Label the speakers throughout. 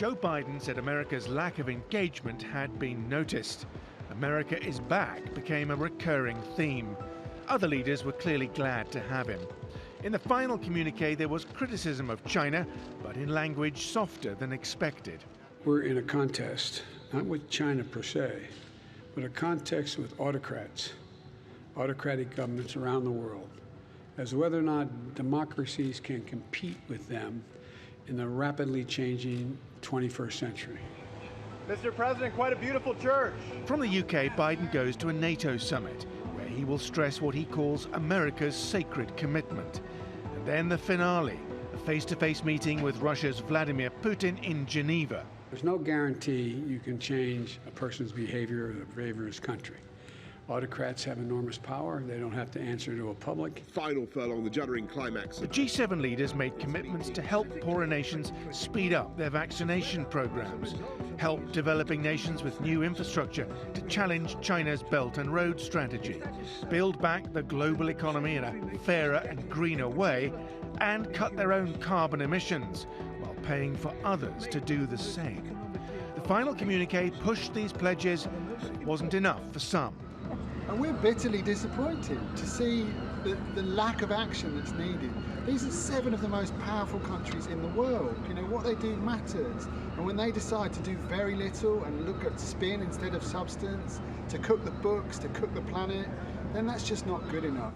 Speaker 1: Joe Biden said America's lack of engagement had been noticed. America is back became a recurring theme. Other leaders were clearly glad to have him. In the final communique, there was criticism of China, but in language softer than expected.
Speaker 2: We're in a contest, not with China per se, but a contest with autocrats, autocratic governments around the world, as to whether or not democracies can compete with them in the rapidly changing 21st century.
Speaker 3: Mr. President, quite a beautiful church.
Speaker 1: From the UK, Biden goes to a NATO summit, where he will stress what he calls America's sacred commitment. And then the finale, a face-to-face meeting with Russia's Vladimir Putin in Geneva.
Speaker 2: There's no guarantee you can change a person's behavior or the behavior of his country. Autocrats have enormous power. They don't have to answer to a public.
Speaker 4: Final furlong, the juddering climax.
Speaker 1: The G7 leaders made commitments to help poorer nations speed up their vaccination programs, help developing nations with new infrastructure to challenge China's Belt and Road strategy, build back the global economy in a fairer and greener way, and cut their own carbon emissions while paying for others to do the same. The final communique pushed these pledges, but it wasn't enough for some.
Speaker 5: And we're bitterly disappointed to see the lack of action that's needed. These are 7 of the most powerful countries in the world. You know, what they do matters. And when they decide to do very little and look at spin instead of substance, to cook the books, to cook the planet, then that's just not good enough.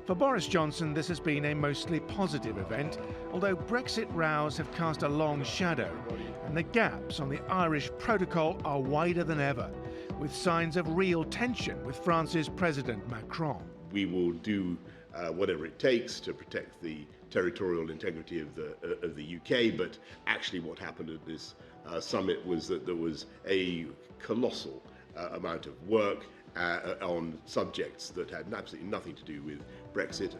Speaker 1: For Boris Johnson, this has been a mostly positive event, although Brexit rows have cast a long shadow, and the gaps on the Irish protocol are wider than ever, with signs of real tension with France's President Macron.
Speaker 4: We will do whatever it takes to protect the territorial integrity of the UK, but actually what happened at this summit was that there was a colossal amount of work on subjects that had absolutely nothing to do with Brexit.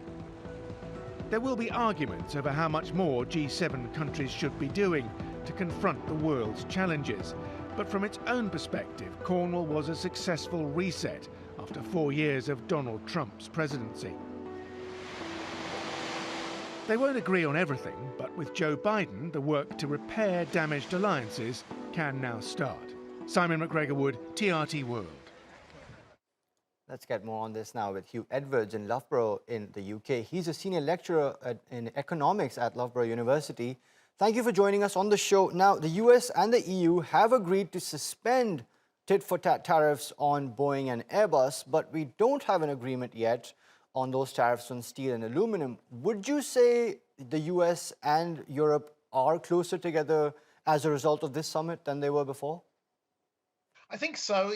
Speaker 1: There will be arguments over how much more G7 countries should be doing to confront the world's challenges. But from its own perspective, Cornwall was a successful reset after 4 years of Donald Trump's presidency. They won't agree on everything, but with Joe Biden, the work to repair damaged alliances can now start. Simon McGregor-Wood, TRT World.
Speaker 6: Let's get more on this now with Huw Edwards in Loughborough in the UK. He's a senior lecturer in economics at Loughborough University. Thank you for joining us on the show. Now, the US and the EU have agreed to suspend tit-for-tat tariffs on Boeing and Airbus, but we don't have an agreement yet on those tariffs on steel and aluminum. Would you say the US and Europe are closer together as a result of this summit than they were before?
Speaker 7: I think so.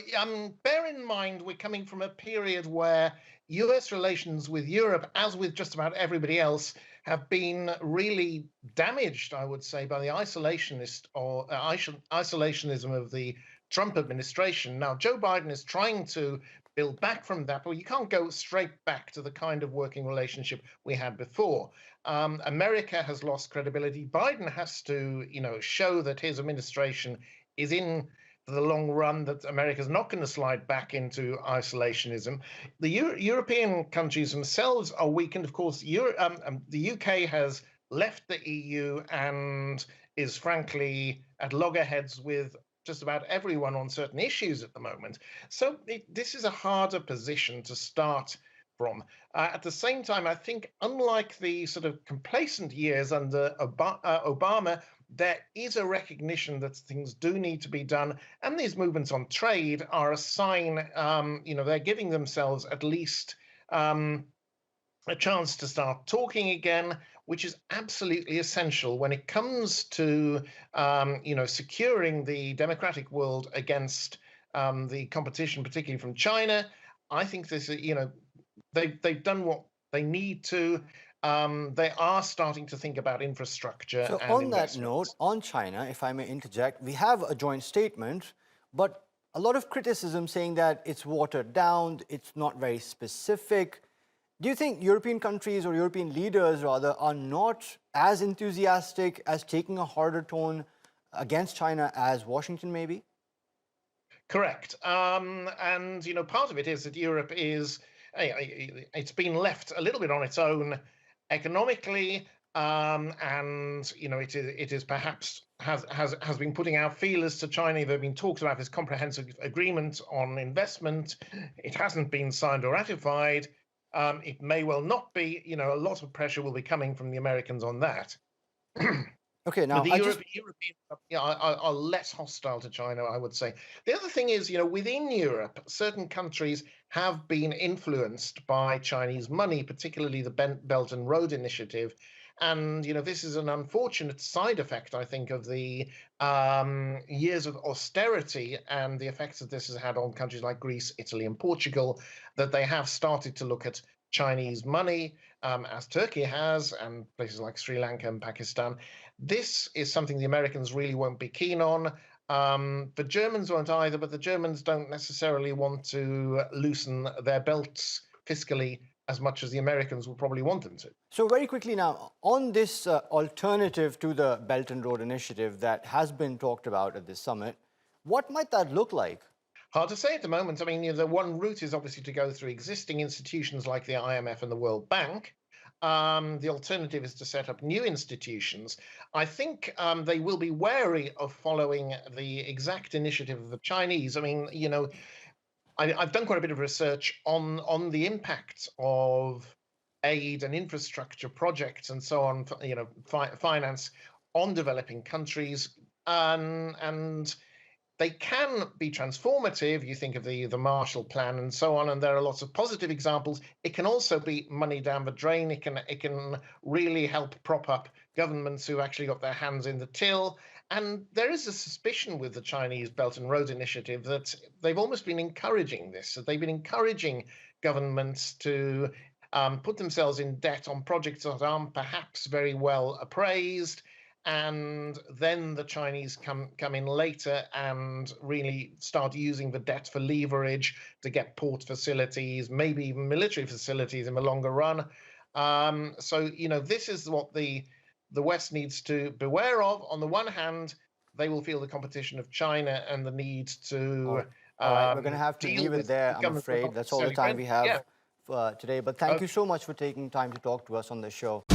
Speaker 7: Bear in mind, we're coming from a period where US relations with Europe, as with just about everybody else, have been really damaged, I would say, by the isolationism of the Trump administration. Now, Joe Biden is trying to build back from that, but you can't go straight back to the kind of working relationship we had before. America has lost credibility. Biden has to, show that his administration is in for the long run, that America's not going to slide back into isolationism. The European countries themselves are weakened. Of course, the UK has left the EU and is frankly at loggerheads with just about everyone on certain issues at the moment. So this is a harder position to start from. At the same time, I think, unlike the sort of complacent years under Obama, there is a recognition that things do need to be done. And these movements on trade are a sign, they're giving themselves at least a chance to start talking again, which is absolutely essential when it comes to, securing the democratic world against the competition, particularly from China. I think this, they've done what they need to. They are starting to think about infrastructure.
Speaker 6: So
Speaker 7: and
Speaker 6: on that note, on China, if I may interject, we have a joint statement, but a lot of criticism saying that it's watered down, it's not very specific. Do you think European countries or European leaders, rather, are not as enthusiastic as taking a harder tone against China as Washington may be?
Speaker 7: Correct. And, part of it is that Europe is, it's been left a little bit on its own economically. and it is perhaps has been putting out feelers to China. There have been talks about this comprehensive agreement on investment. It hasn't been signed or ratified. It may well not be. A lot of pressure will be coming from the Americans on that.
Speaker 6: Okay, now
Speaker 7: the Europeans are less hostile to China, I would say. The other thing is, within Europe, certain countries have been influenced by Chinese money, particularly the Belt and Road Initiative. And, this is an unfortunate side effect, I think, of the years of austerity and the effects that this has had on countries like Greece, Italy, and Portugal, that they have started to look at Chinese money, as Turkey has, and places like Sri Lanka and Pakistan. This is something the Americans really won't be keen on. The Germans won't either, but the Germans don't necessarily want to loosen their belts fiscally as much as the Americans will probably want them to.
Speaker 6: So very quickly now, on this alternative to the Belt and Road Initiative that has been talked about at this summit, what might that look like?
Speaker 7: Hard to say at the moment. I mean, the one route is obviously to go through existing institutions like the IMF and the World Bank. The alternative is to set up new institutions. I think they will be wary of following the exact initiative of the Chinese. I mean, I've done quite a bit of research on the impact of aid and infrastructure projects and so on, finance on developing countries, and they can be transformative. You think of the Marshall Plan and so on, and there are lots of positive examples. It can also be money down the drain. It can really help prop up governments who actually got their hands in the till. And there is a suspicion with the Chinese Belt and Road Initiative that they've almost been encouraging this. That they've been encouraging governments to put themselves in debt on projects that aren't perhaps very well appraised. And then the Chinese come in later and really start using the debt for leverage to get port facilities, maybe even military facilities in the longer run. So, this is what the West needs to beware of. On the one hand, they will feel the competition of China and the need to...
Speaker 6: All right, we're going to have to leave it there, I'm afraid. That's all the time we have for today. But thank you so much for taking time to talk to us on the show.